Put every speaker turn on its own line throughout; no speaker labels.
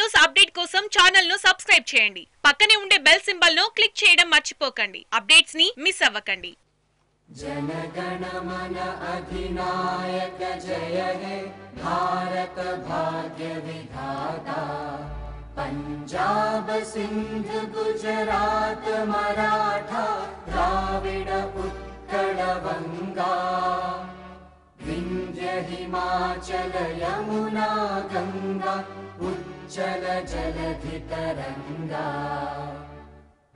News update కోసం channel ను subscribe చేయండి. పక్కనే ఉండే బెల్ సింబల్ ను క్లిక్ చేయడం మర్చిపోకండి. అప్డేట్స్ ని మిస్ అవ్వకండి.
जनगण मन अधिनायक जय हे भारत भाग्य विधाता पंजाब सिंध गुजरात मराठा द्राविड उत्कल बंगा विंध्य हिमाचल यमुना गंगा उज्जल जलधि तरंगा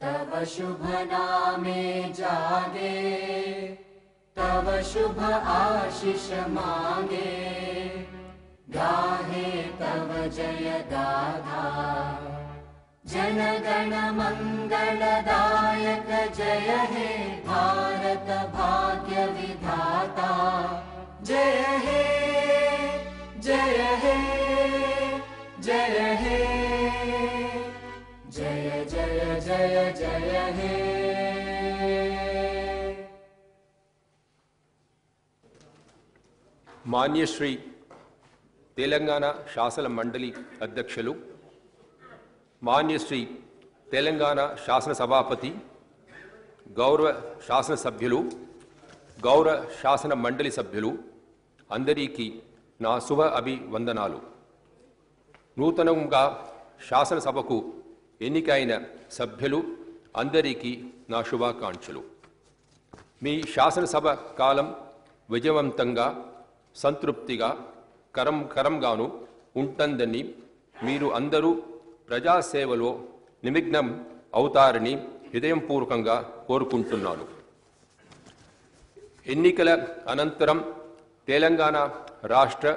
तव शुभ नामे जागे तव शुभ आशीष मांगे गाहे तव जय गाथा जनगण मंगलदायक जय हे भारत भाग्य विधाता जय हे जय हे जय हे जय जय जय जय हे
मान्य श्री तेलंगाना शासन मंडली अध्यक्षुलु मान्य श्री तेलंगाना शासन सभापति गौरव शासन सभ्युलु गौरव शासन मंडली सभ्युलु अंदरिकी ना शुभ अभिवंदनालु नूतనంగా శాసన సభకు ఎన్నికైన సభ్యులు అందరికీ నా శుభాకాంక్షలు. మీ శాసనసభ కాలం విజయవంతంగా సంతృప్తిగా కరంగాను ఉంటుందని మీరు అందరూ ప్రజాసేవలో నిమగ్నం అవుతారని హృదయపూర్వకంగా కోరుకుంటున్నాను. ఎన్నికల అనంతరం తెలంగాణ రాష్ట్ర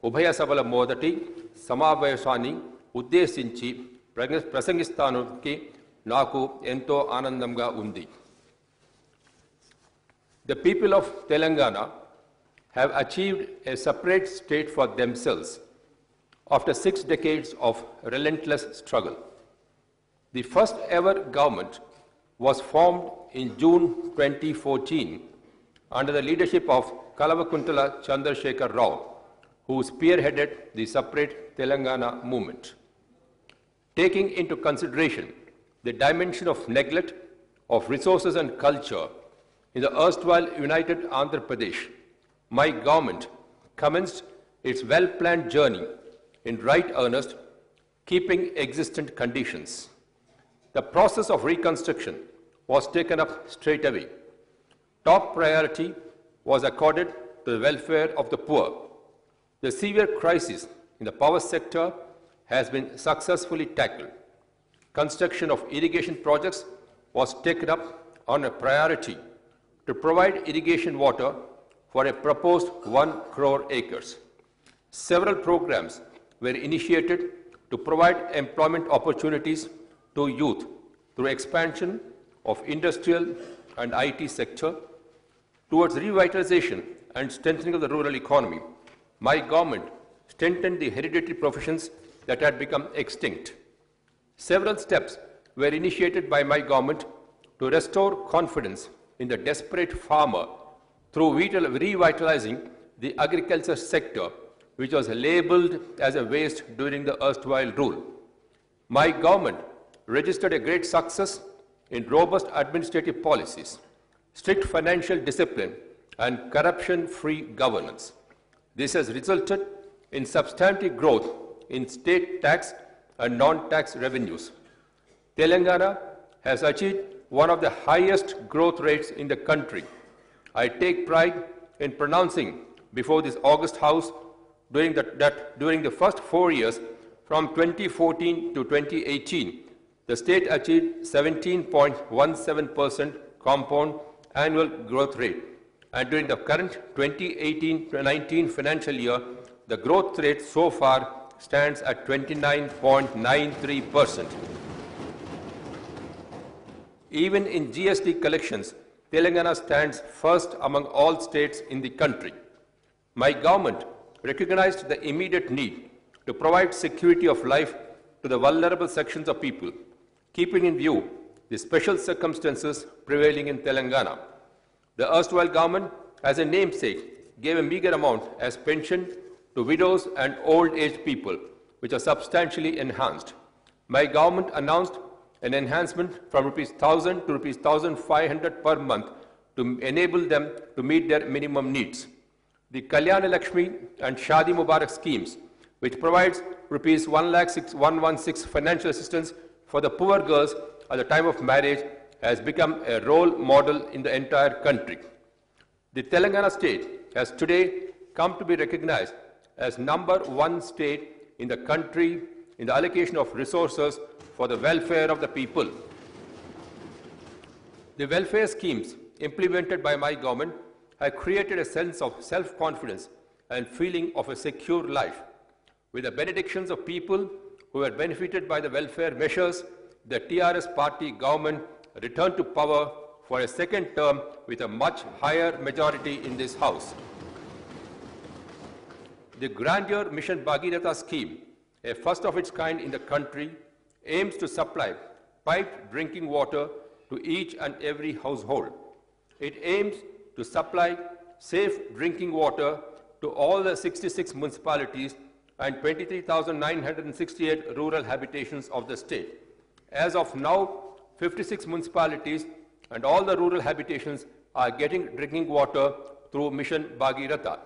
ఉభయ సభల మొదటి సమావేశాన్ని ఉద్దేశించి ప్రసంగిస్తానికి నాకు ఎంతో ఆనందంగా ఉంది. The people of Telangana have achieved a separate state for themselves after 6 decades of relentless struggle. The first ever government was formed in June 2014 under the leadership of Kalvakuntla Chandrashekar, who spearheaded the separate Telangana movement. Taking into consideration the dimension of neglect of resources and culture in the erstwhile united Andhra Pradesh, my government commenced its well-planned journey in right earnest, keeping existent conditions. The process of reconstruction was taken up straight away. Top priority was accorded to the welfare of the poor. The severe crisis in the power sector has been successfully tackled. Construction of irrigation projects was taken up on a priority to provide irrigation water for a proposed 1 crore acres. Several programs were initiated to provide employment opportunities to youth through expansion of industrial and IT sector. Towards revitalization and strengthening of the rural economy, my government strengthened the hereditary professions that had become extinct. Several steps were initiated by my government to restore confidence in the desperate farmer through revitalizing the agriculture sector, which was labeled as a waste during the erstwhile rule. My government registered a great success in robust administrative policies, strict financial discipline, and corruption-free governance. This has resulted in substantive growth in state tax and non-tax revenues. Telangana has achieved one of the highest growth rates in the country. I take pride in pronouncing before this august house that during the first 4 years from 2014 to 2018, the state achieved 17.17% compound annual growth rate. And during the current 2018-19 financial year, the growth rate so far stands at 29.93%. Even in GST collections, Telangana stands first among all states in the country. My government recognized the immediate need to provide security of life to the vulnerable sections of people, keeping in view the special circumstances prevailing in Telangana. The erstwhile government, as a namesake, gave a meager amount as pension to widows and old-aged people which are substantially enhanced. My government announced an enhancement from Rs 1,000 to Rs 1,500 per month to enable them to meet their minimum needs. The Kalyana Lakshmi and Shadi Mubarak schemes, which provides Rs 1,116 financial assistance for the poor girls at the time of marriage, has become a role model in the entire country. The Telangana state has today come to be recognized as #1 state in the country in the allocation of resources for the welfare of the people. The welfare schemes implemented by my government have created a sense of self-confidence and feeling of a secure life. With the benedictions of people who were benefited by the welfare measures, the TRS party government returned to power for a second term with a much higher majority in this House. The Grandeur Mission Bhagiratha scheme, a first of its kind in the country, aims to supply piped drinking water to each and every household. It aims to supply safe drinking water to all the 66 municipalities and 23,968 rural habitations of the state. As of now, 56 municipalities and all the rural habitations are getting drinking water through Mission Bhagiratha.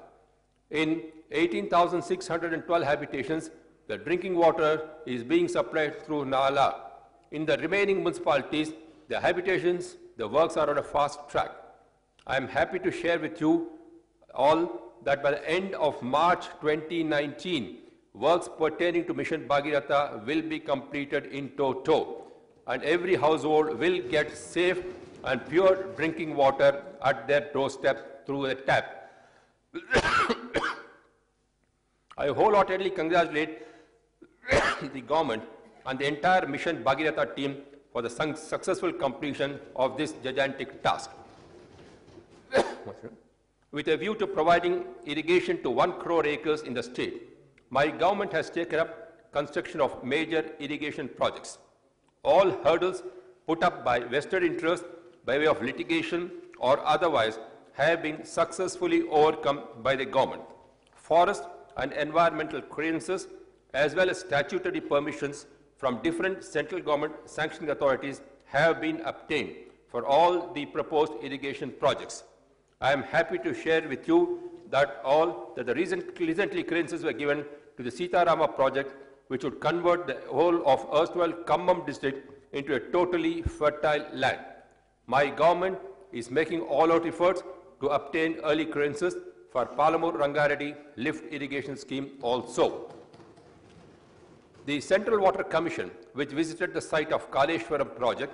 In 18,612 habitations, the drinking water is being supplied through Nala. In the remaining municipalities, the habitations, the works are on a fast track. I am happy to share with you all that by the end of March 2019, works pertaining to Mission Bhagiratha will be completed in toto, and every household will get safe and pure drinking water at their doorstep through a tap. I wholeheartedly congratulate the government and the entire Mission Bhagiratha team for the successful completion of this gigantic task. With a view to providing irrigation to 1 crore acres in the state, my government has taken up construction of major irrigation projects. All hurdles put up by vested interests by way of litigation or otherwise have been successfully overcome by the government. Forest and environmental clearances as well as statutory permissions from different central government sanctioning authorities have been obtained for all the proposed irrigation projects. I am happy to share with you that the recently clearances were given to the Sitarama project, which would convert the whole of erstwhile Khammam district into a totally fertile land. My government is making all-out efforts to obtain early clearances for Palamur Rangareddy lift irrigation scheme also. The Central Water Commission, which visited the site of Kaleshwaram project,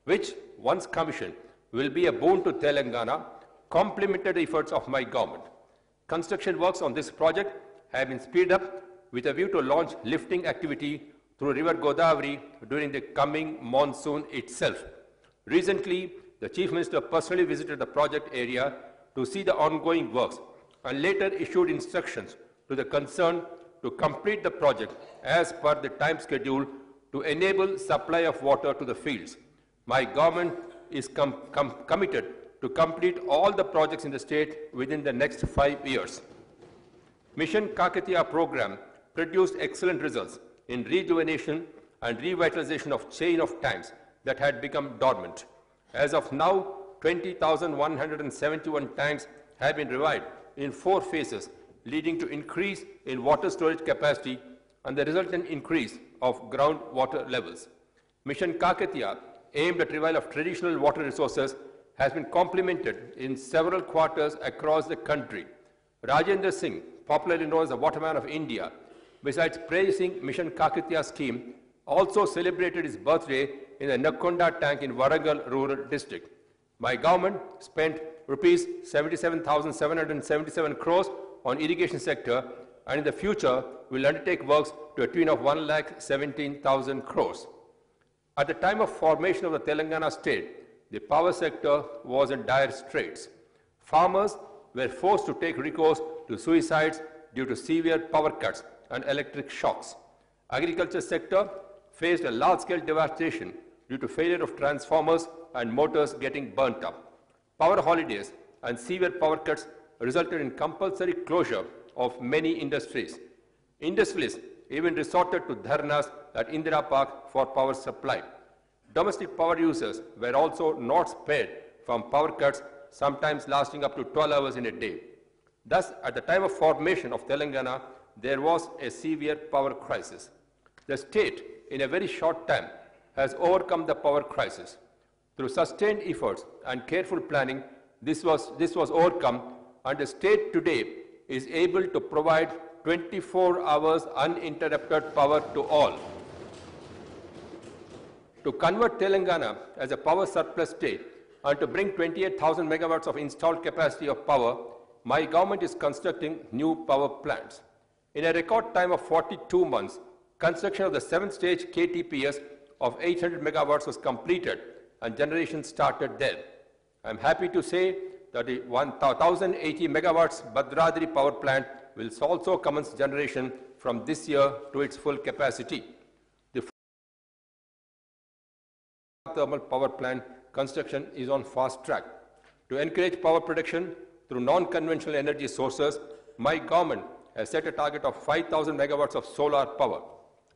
which once commissioned will be a boon to Telangana, complemented the efforts of my government. Construction works on this project have been speeded up with a view to launch lifting activity through River Godavari during the coming monsoon itself. Recently, the Chief Minister personally visited the project area to see the ongoing works and later issued instructions to the concerned to complete the project as per the time schedule to enable supply of water to the fields. My government is committed to complete all the projects in the state within the next 5 years. Mission Kakatiya program produced excellent results in rejuvenation and revitalization of chain of tanks that had become dormant. As of now, 20,171 tanks have been revived in 4 phases, leading to increase in water storage capacity and the resultant increase of groundwater levels. Mission Kakatiya, aimed at revival of traditional water resources, has been complemented in several quarters across the country. Rajender Singh, popularly known as the Waterman of India, besides praising Mission Kakatiya scheme, also celebrated his birthday in the Nalgonda tank in Warangal rural district. My government spent rupees 77,777 crores on irrigation sector, and in the future will undertake works to a tune of 1,17,000 crores. At the time of formation of the Telangana state, the power sector was in dire straits. Farmers were forced to take recourse to suicides due to severe power cuts and electric shocks. Agriculture sector faced a large-scale devastation due to failure of transformers and motors getting burnt up. Power holidays and severe power cuts resulted in compulsory closure of many industries. Industrialists even resorted to dharnas at Indira Park for power supply. Domestic power users were also not spared from power cuts, sometimes lasting up to 12 hours in a day. Thus, at the time of formation of Telangana, there was a severe power crisis. The state, in a very short time, has overcome the power crisis. Through sustained efforts and careful planning, this was overcome, and the state today is able to provide 24 hours uninterrupted power to all. To convert Telangana as a power surplus state and to bring 28,000 megawatts of installed capacity of power, my government is constructing new power plants. In a record time of 42 months, construction of the 7th stage KTPS of 800 megawatts was completed and generation started there. I am happy to say that the 1,080 megawatts Bhadradri power plant will also commence generation from this year to its full capacity. The thermal power plant construction is on fast track. To encourage power production through non-conventional energy sources, my government has set a target of 5,000 megawatts of solar power.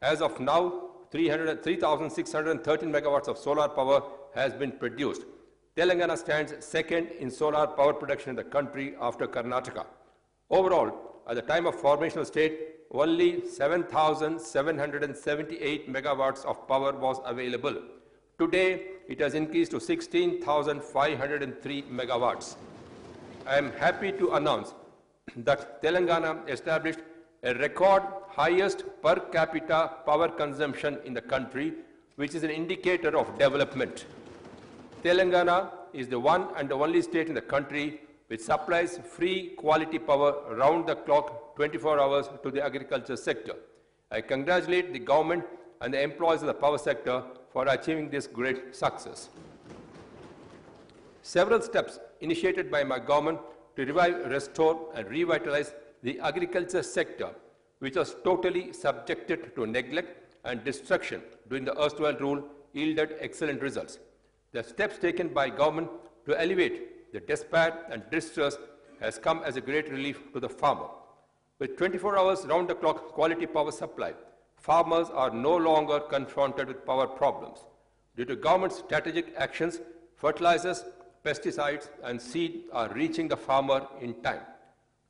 As of now, 3,613 megawatts of solar power has been produced. Telangana stands second in solar power production in the country after Karnataka. Overall, at the time of formation of state, only 7,778 megawatts of power was available. Today, it has increased to 16,503 megawatts. I am happy to announce that Telangana established a record highest per capita power consumption in the country, which is an indicator of development. Telangana is the one and the only state in the country which supplies free quality power round the clock 24 hours to the agriculture sector. I congratulate the government and the employees of the power sector for achieving this great success. Several steps initiated by my government to revive, restore and revitalize the agriculture sector, which was totally subjected to neglect and destruction during the erstwhile rule, yielded excellent results. The steps taken by government to elevate the despair and distress has come as a great relief to the farmer. With 24 hours round-the-clock quality power supply, farmers are no longer confronted with power problems. Due to government's strategic actions, fertilizers, pesticides and seed are reaching the farmer in time.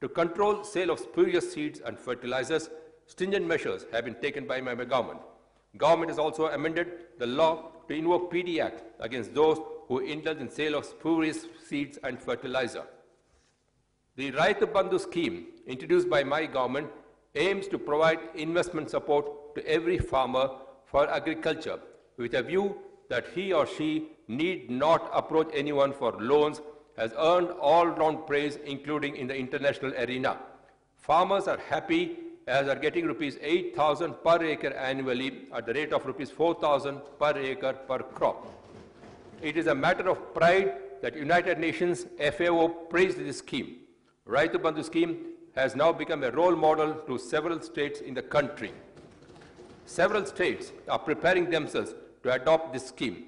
To control sale of spurious seeds and fertilizers, stringent measures have been taken by my government. Government has also amended the law to invoke PD Act against those who indulge in sale of spurious seeds and fertilizer. The Raitu Bandhu scheme, introduced by my government, aims to provide investment support to every farmer for agriculture with a view that he or she need not approach anyone for loans, has earned all-round praise, including in the international arena. Farmers are happy as are getting rupees 8,000 per acre annually at the rate of rupees 4,000 per acre per crop. It is a matter of pride that United Nations FAO praised this scheme. Raitu Bandhu scheme has now become a role model to several states in the country. Several states are preparing themselves to adopt this scheme.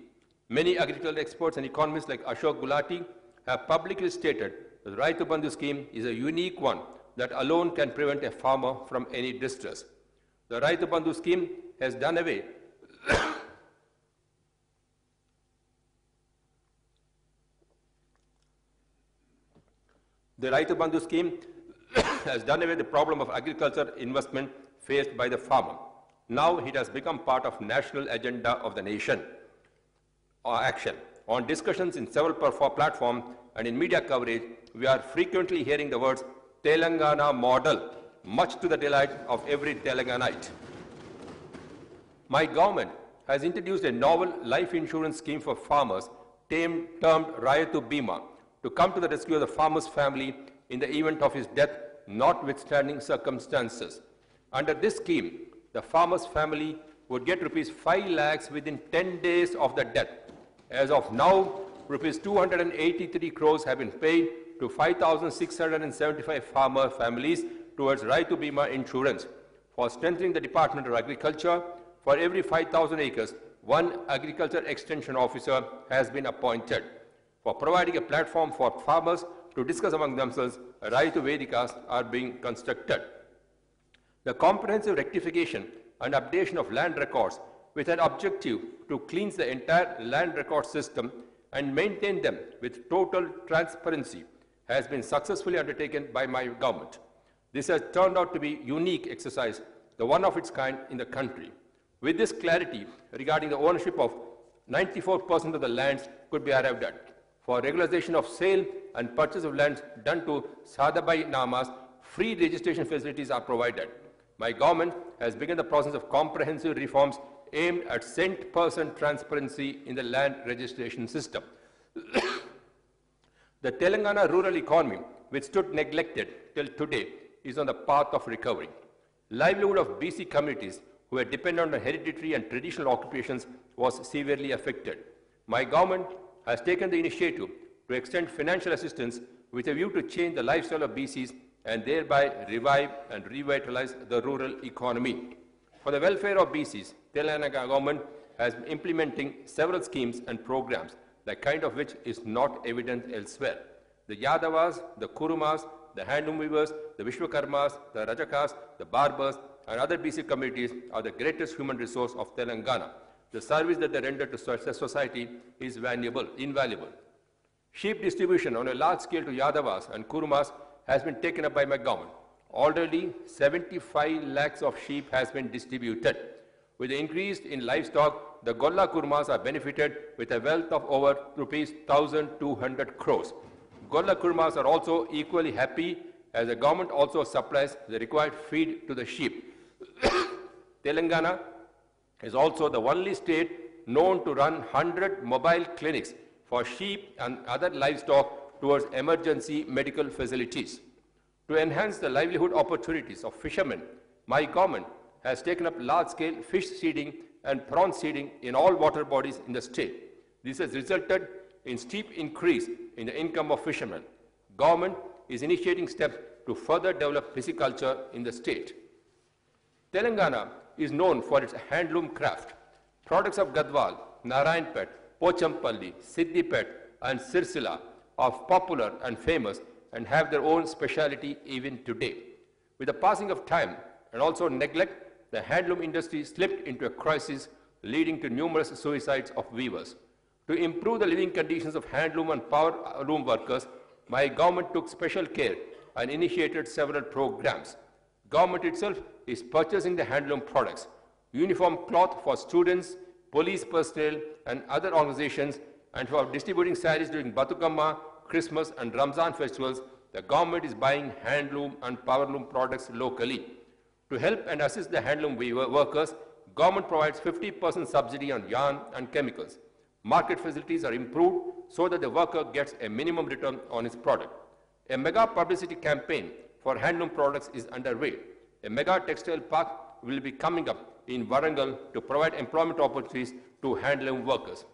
Many agricultural experts and economists like Ashok Gulati have publicly stated that the Raitu Bandhu scheme is a unique one that alone can prevent a farmer from any distress. The Raitu Bandhu scheme has done away the Raitu Bandhu scheme has done away the problem of agriculture investment faced by the farmer. Now it has become part of national agenda of the nation. Action. On discussions in several platforms and in media coverage, we are frequently hearing the words Telangana model, much to the delight of every Telanganite. My government has introduced a novel life insurance scheme for farmers termed Raitu Bima to come to the rescue of the farmer's family in the event of his death, notwithstanding circumstances. Under this scheme, the farmer's family would get rupees 5 lakhs within 10 days of the death. As of now, rupees 283 crores have been paid to 5,675 farmer families towards Raitu Bima insurance. For strengthening the Department of Agriculture, for every 5,000 acres, one agriculture extension officer has been appointed. For providing a platform for farmers to discuss among themselves, Raitu Vedikas are being constructed. The comprehensive rectification and updation of land records with an objective to cleanse the entire land record system and maintain them with total transparency has been successfully undertaken by my government. This has turned out to be a unique exercise, the one of its kind in the country. With this clarity regarding the ownership of 94% of the lands could be arrived at. For regularization of sale and purchase of lands done to Sadhabai Namas, free registration facilities are provided. My government has begun the process of comprehensive reforms aimed at cent% transparency in the land registration system. The Telangana rural economy, which stood neglected till today, is on the path of recovery. Livelihood of BC communities who were dependent on hereditary and traditional occupations was severely affected. My government has taken the initiative to extend financial assistance with a view to change the lifestyle of BCs and thereby revive and revitalize the rural economy. For the welfare of BCs, Tealanagana government has been implementing several schemes and programs, the kind of which is not evident elsewhere. The Yadavas, the Kurumas, the handloom weavers, the Vishwakarmas, the Rajakas, the barbers, and other BC communities are the greatest human resource of Telangana. The service that they render to society is invaluable. Sheep distribution on a large scale to Yadavas and Kurumas has been taken up by my government. Already 75 lakhs of sheep has been distributed. With the increase in livestock, the Golla Kurumas are benefited with a wealth of over rupees 1,200 crores. Golla Kurumas are also equally happy as the government also supplies the required feed to the sheep. Telangana is also the only state known to run 100 mobile clinics for sheep and other livestock towards emergency medical facilities. To enhance the livelihood opportunities of fishermen, my government has taken up large-scale fish seeding and prawn seeding in all water bodies in the state. This has resulted in steep increase in the income of fishermen. Government is initiating steps to further develop pisciculture in the state. Telangana is known for its handloom craft. Products of Gadwal, Narayanpet, Pochampalli, Siddipet, and Sirsila are popular and famous and have their own speciality even today. With the passing of time and also neglect, the handloom industry slipped into a crisis, leading to numerous suicides of weavers. To improve the living conditions of handloom and power loom workers, my government took special care and initiated several programs. Government itself is purchasing the handloom products, uniform cloth for students, police personnel, and other organizations, and for distributing sarees during Batukamma, Christmas, and Ramzan festivals. The government is buying handloom and powerloom products locally. To help and assist the handloom workers, government provides 50% subsidy on yarn and chemicals. Market facilities are improved so that the worker gets a minimum return on his product. A mega publicity campaign for handloom products is underway. A mega textile park will be coming up in Warangal to provide employment opportunities to handloom workers.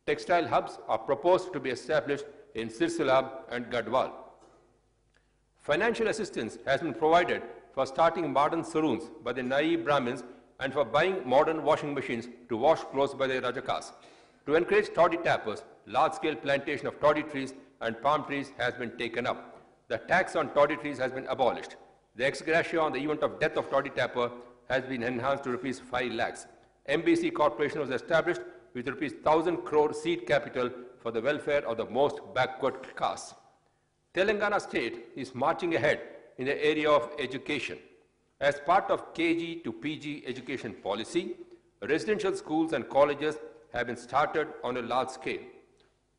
Textile hubs are proposed to be established in Sirsila and Gadwal. Financial assistance has been provided for starting modern saloons by the naive Brahmins and for buying modern washing machines to wash clothes by the Rajakas. To encourage toddy tappers, large-scale plantation of toddy trees and palm trees has been taken up. The tax on toddy trees has been abolished. The ex gratia on the event of death of toddy tapper has been enhanced to rupees 5 lakhs. MBC Corporation was established with rupees 1,000 crore seed capital for the welfare of the most backward castes. Telangana state is marching ahead in the area of education. As part of KG to PG education policy, residential schools and colleges have been started on a large scale.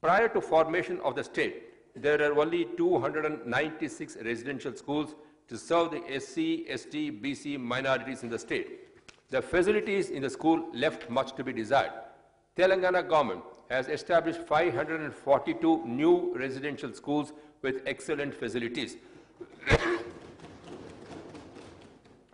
Prior to formation of the state, there are only 296 residential schools to serve the SC, ST, BC minorities in the state. The facilities in the school left much to be desired. Telangana government has established 542 new residential schools with excellent facilities.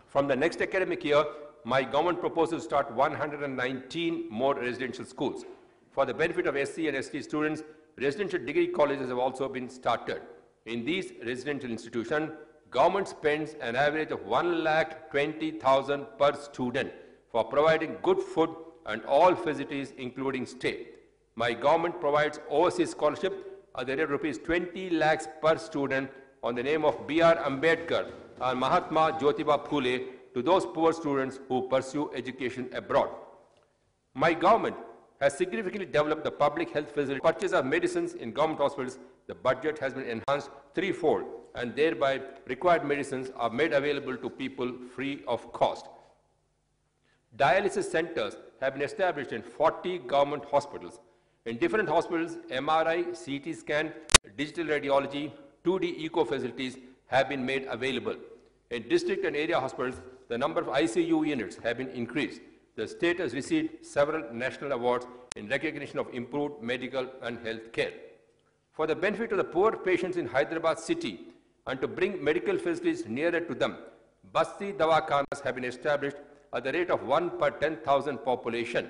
From the next academic year, my government proposes to start 119 more residential schools. For the benefit of SC and ST students, residential degree colleges have also been started. In these residential institutions, government spends an average of 1,20,000 per student for providing good food and all facilities including stay. My government provides overseas scholarship at the rate of rupees 20 lakhs per student on the name of B.R. Ambedkar and Mahatma Jyotiba Phule to those poor students who pursue education abroad. My government has significantly developed the public health facility. Purchase of medicines in government hospitals, the budget has been enhanced threefold, and thereby required medicines are made available to people free of cost. Dialysis centers have been established in 40 government hospitals. In different hospitals, MRI, CT scan, digital radiology, 2D echo facilities have been made available. In district and area hospitals, the number of ICU units have been increased. The state has received several national awards in recognition of improved medical and health care. For the benefit of the poor patients in Hyderabad city and to bring medical facilities nearer to them, Basti Dawakhanas have been established at the rate of 1 per 10,000 population.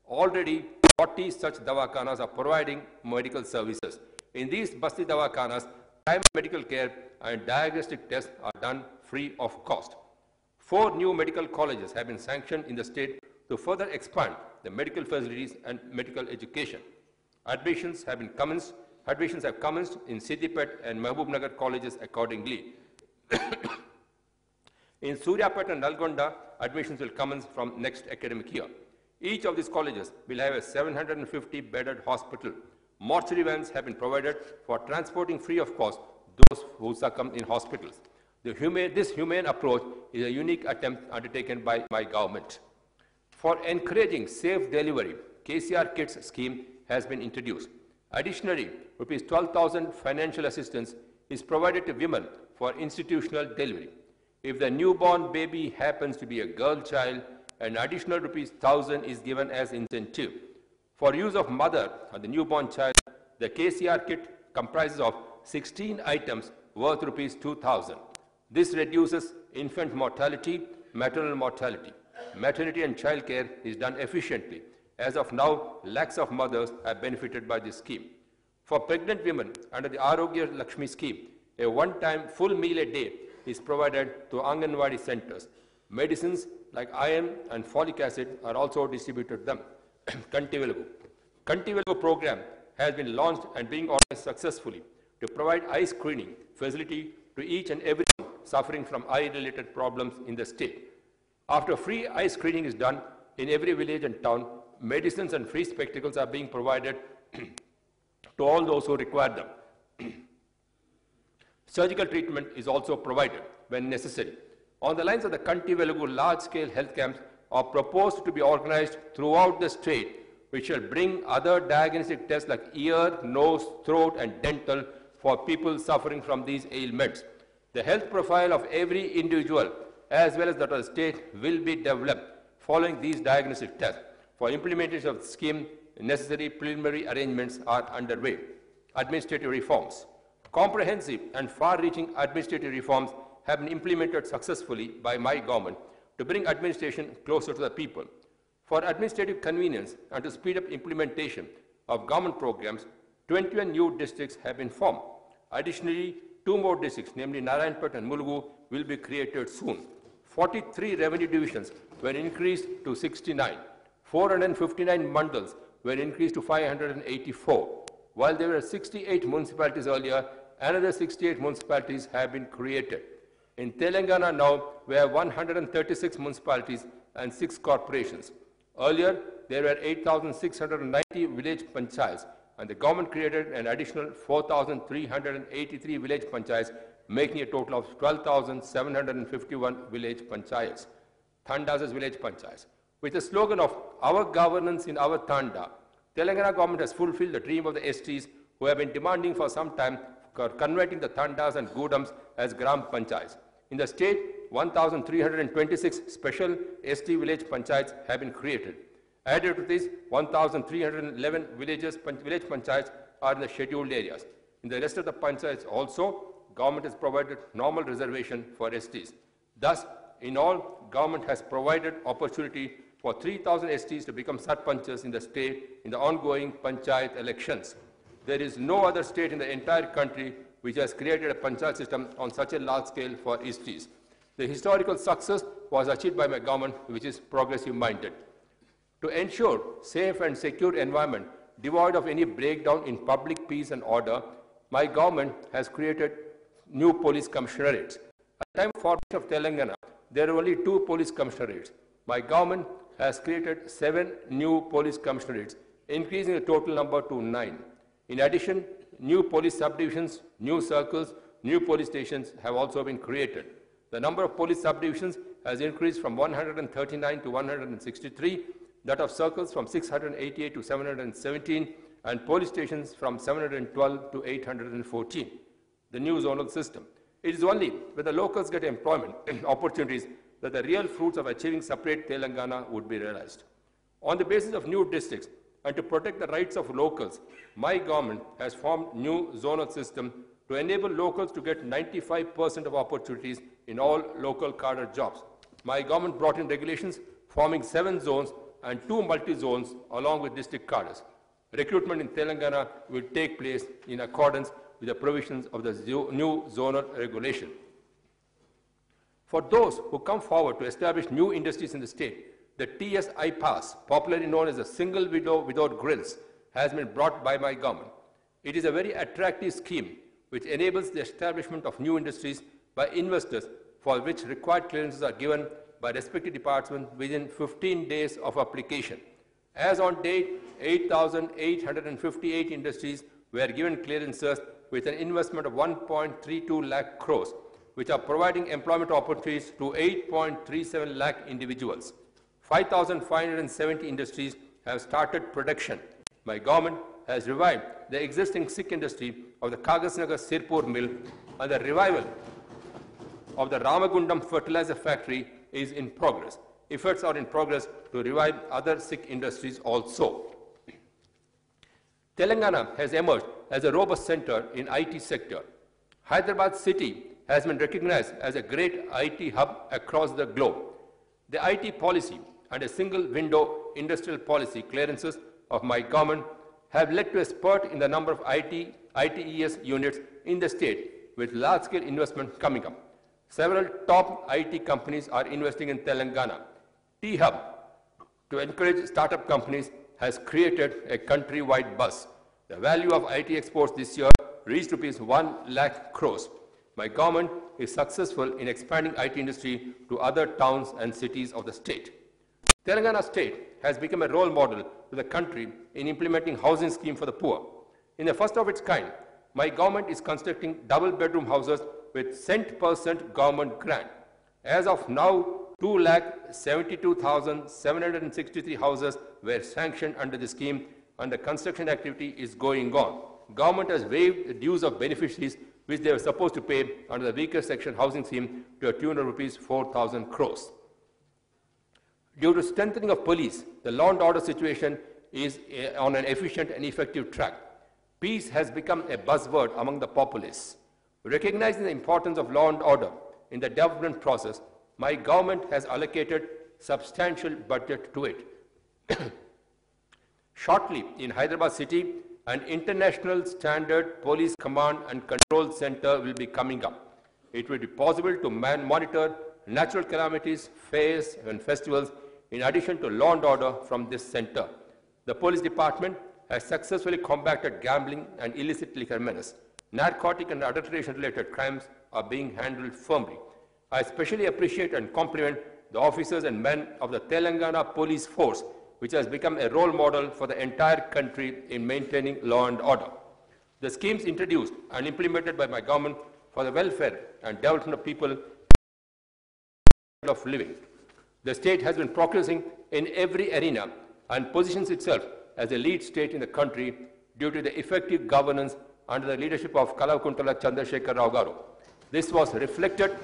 Already, 40 such Dawakhanas are providing medical services. In these Basti Dawakhanas, primary medical care and diagnostic tests are done free of cost. 4 new medical colleges have been sanctioned in the state to further expand the medical facilities and medical education. Admissions have commenced in Siddipet and Mahaboobnagar colleges accordingly. In Suryapet and Nalgonda, admissions will commence from next academic year. Each of these colleges will have a 750-bedded hospital. Mortuary vans have been provided for transporting free of cost those who succumb in hospitals. This humane approach is a unique attempt undertaken by my government. For encouraging safe delivery, KCR Kits scheme has been introduced. Additionally, rupees 12,000 financial assistance is provided to women for institutional delivery. If the newborn baby happens to be a girl child, an additional rupees 1,000 is given as incentive. For use of mother and the newborn child, the KCR kit comprises of 16 items worth rupees 2,000. This reduces infant mortality, maternal mortality. Maternity and child care is done efficiently. As of now, lakhs of mothers have benefited by this scheme. For pregnant women under the Arogya Lakshmi scheme, a one-time full meal a day is provided to Anganwadi centers. Medicines like iron and folic acid are also distributed to them. Kanti program has been launched and being organized successfully to provide eye screening facility to each and everyone suffering from eye-related problems in the state. After free eye screening is done in every village and town, medicines and free spectacles are being provided to all those who require them. Surgical treatment is also provided when necessary. On the lines of the Kanti Velugu, large-scale health camps are proposed to be organized throughout the state, which shall bring other diagnostic tests like ear, nose, throat, and dental for people suffering from these ailments. The health profile of every individual as well as that of the state will be developed following these diagnostic tests. For implementation of the scheme, necessary preliminary arrangements are underway. Administrative reforms. Comprehensive and far-reaching administrative reforms have been implemented successfully by my government to bring administration closer to the people. For administrative convenience and to speed up implementation of government programs, 21 new districts have been formed. Additionally, 2 more districts, namely Narayanpet and Mulugu, will be created soon. 43 revenue divisions were increased to 69. 459 mandals were increased to 584. While there were 68 municipalities earlier, another 68 municipalities have been created. In Telangana now, we have 136 municipalities and 6 corporations. Earlier, there were 8,690 village panchayats, and the government created an additional 4,383 village panchayats, making a total of 12,751 village panchayats. Thandas as village panchayats. With the slogan of "Our governance in our Thanda," Telangana government has fulfilled the dream of the STs who have been demanding for some time for converting the Thandas and Gudams as Gram Panchayats. In the state, 1,326 special ST village panchayats have been created. Added to this, 1,311 village panchayats are in the scheduled areas. In the rest of the panchayats also, government has provided normal reservation for STs. Thus, in all, government has provided opportunity for 3,000 STs to become sarpanchas in the state in the ongoing panchayat elections. There is no other state in the entire country which has created a panchayat system on such a large scale for STs. The historical success was achieved by my government, which is progressive-minded. To ensure safe and secure environment devoid of any breakdown in public peace and order, my government has created new police commissionerates. At the time of formation of Telangana, there are only 2 police commissionerates. My government has created 7 new police commissionerates, increasing the total number to 9. In addition, new police subdivisions, new circles, new police stations have also been created. The number of police subdivisions has increased from 139 to 163, that of circles from 688 to 717, and police stations from 712 to 814. The new zonal system. It is only when the locals get employment opportunities that the real fruits of achieving separate Telangana would be realized. On the basis of new districts and to protect the rights of locals, my government has formed new zonal system to enable locals to get 95% of opportunities in all local cadre jobs. My government brought in regulations forming 7 zones and 2 multi-zones along with district cadres. Recruitment in Telangana will take place in accordance with the provisions of the new zonal regulation. For those who come forward to establish new industries in the state, the TSI pass, popularly known as a single window without grills, has been brought by my government. It is a very attractive scheme which enables the establishment of new industries by investors for which required clearances are given by respective departments within 15 days of application. As on date, 8,858 industries were given clearances with an investment of 1.32 lakh crores, which are providing employment opportunities to 8.37 lakh individuals. 5,570 industries have started production. My government has revived the existing Sikh industry of the Kagasnagar Sirpur mill, and the revival of the Ramagundam fertilizer factory is in progress. Efforts are in progress to revive other Sikh industries also. Telangana has emerged as a robust center in IT sector. Hyderabad city has been recognized as a great IT hub across the globe. The IT policy and a single window industrial policy clearances of my government have led to a spurt in the number of ITES units in the state, with large-scale investment coming up. Several top IT companies are investing in Telangana. T-Hub, to encourage startup companies, has created a country-wide buzz. The value of IT exports this year reached rupees 1 lakh crores. My government is successful in expanding IT industry to other towns and cities of the state. Telangana state has become a role model to the country in implementing housing scheme for the poor. In the first of its kind, my government is constructing double-bedroom houses with cent% government grant. As of now, 2,72,763 houses were sanctioned under the scheme, and the construction activity is going on. Government has waived the dues of beneficiaries which they were supposed to pay under the weaker section housing scheme to a tune of rupees 4,000 crores. Due to strengthening of police, the law and order situation is on an efficient and effective track. Peace has become a buzzword among the populace. Recognizing the importance of law and order in the development process, my government has allocated substantial budget to it. Shortly, in Hyderabad city, an international standard police command and control center will be coming up. It will be possible to monitor natural calamities, fairs, and festivals, in addition to law and order from this center. The police department has successfully combated gambling and illicit liquor menace. Narcotic and adulteration-related crimes are being handled firmly. I especially appreciate and compliment the officers and men of the Telangana police force, which has become a role model for the entire country in maintaining law and order. The schemes introduced and implemented by my government for the welfare and development of people of living. The state has been progressing in every arena and positions itself as a lead state in the country due to the effective governance under the leadership of Kalvakuntla Chandrashekar Garu. This was reflected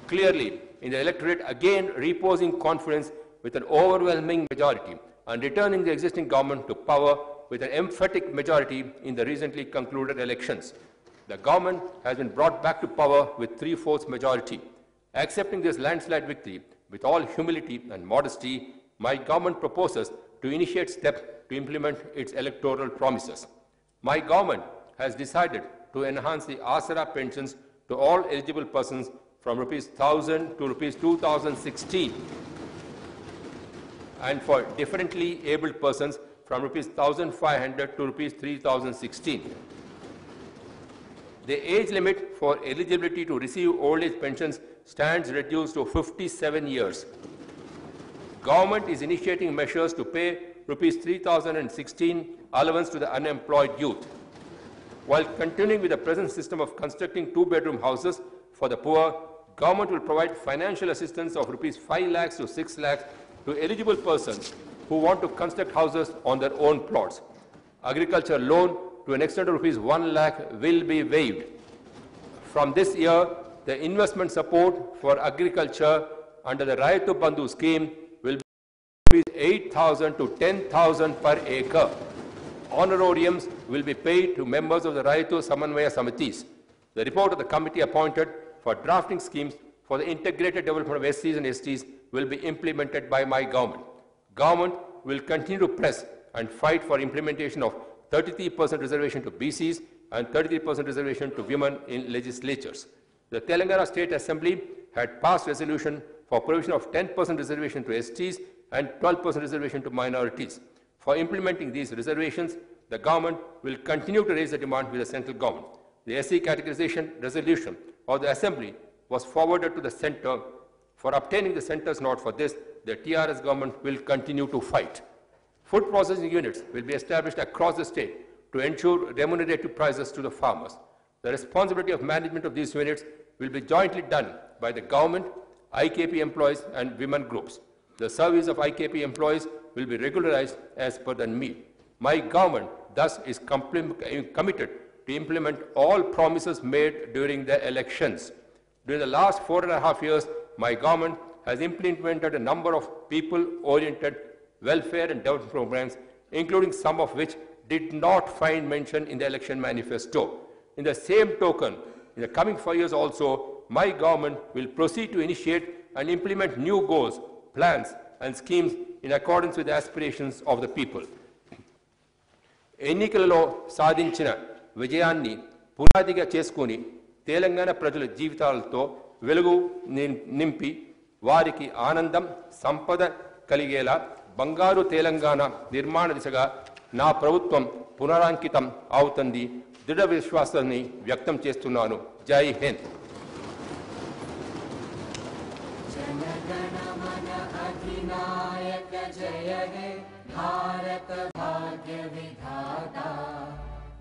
clearly in the electorate, again reposing confidence with an overwhelming majority and returning the existing government to power with an emphatic majority in the recently concluded elections. The government has been brought back to power with 3/4 majority. Accepting this landslide victory with all humility and modesty, my government proposes to initiate steps to implement its electoral promises. My government has decided to enhance the Asara pensions to all eligible persons from rupees 1,000 to rupees 2,016, and for differently abled persons from rupees 1,500 to rupees 3,016. The age limit for eligibility to receive old age pensions stands reduced to 57 years. Government is initiating measures to pay rupees 3,016 allowance to the unemployed youth. While continuing with the present system of constructing two-bedroom houses for the poor, government will provide financial assistance of rupees 5 lakhs to 6 lakhs to eligible persons who want to construct houses on their own plots. Agriculture loan to an extent of rupees 1 lakh will be waived. From this year, the investment support for agriculture under the Raitu Bandhu scheme will be 8,000 to 10,000 per acre. Honorariums will be paid to members of the Raitu Samanvaya Samitis. The report of the committee appointed for drafting schemes for the integrated development of SCs and STs will be implemented by my government. Government will continue to press and fight for implementation of 33% reservation to BCs and 33% reservation to women in legislatures. The Telangana State Assembly had passed resolution for provision of 10% reservation to STs and 12% reservation to minorities. For implementing these reservations, the government will continue to raise the demand with the central government. The SC categorization resolution of the Assembly was forwarded to the centre. For obtaining the centre's nod for this, the TRS government will continue to fight. Food processing units will be established across the state to ensure remunerative prices to the farmers. The responsibility of management of these units will be jointly done by the government, IKP employees and women groups. The service of IKP employees will be regularized as per the need. My government thus is committed to implement all promises made during the elections. During the last 4.5 years, my government has implemented a number of people-oriented welfare and development programs, including some of which did not find mention in the election manifesto. In the same token, in the coming 5 years also, my government will proceed to initiate and implement new goals, plans and schemes in accordance with the aspirations of the people. ఎన్నికలలో సాధించిన విజయాన్ని పునాదిగా చేసుకుని తెలంగాణ ప్రజల జీవితాలతో వెలుగు నింపి వారికి ఆనందం సంపద కలిగేలా బంగారు తెలంగాణ నిర్మాణ దిశగా నా ప్రభుత్వం పునరాంకితం అవుతుంది దృఢ విశ్వాసాన్ని వ్యక్తం చేస్తున్నాను. జై హింద్.
भारत भाग्य विधाता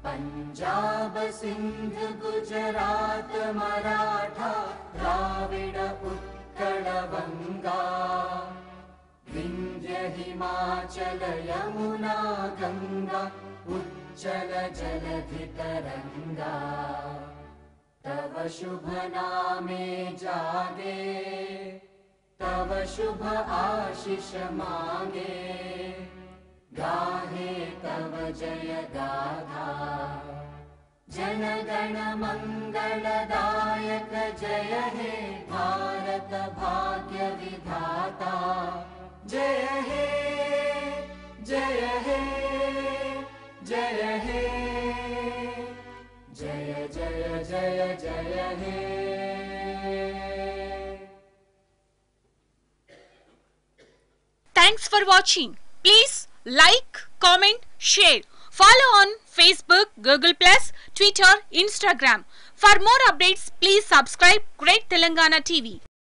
पंजाब सिंध गुजरात मराठा द्राविड उत्कल बंगा विंध्य हिमाचल यमुना गंगा उच्चल जलधि तरंगा तव शुभ नामे जागे तव शुभ आशीष मांगे गाहे तव जय गाथा जन गण मंगलदायक जय हे भारत भाग्य विधाता जय हे जय हे जय हे जय जय जय जय हे.
Thanks for watching. Please like, comment, share. Follow on Facebook, Google+, Twitter, Instagram. For more updates, please subscribe Great Telangana TV.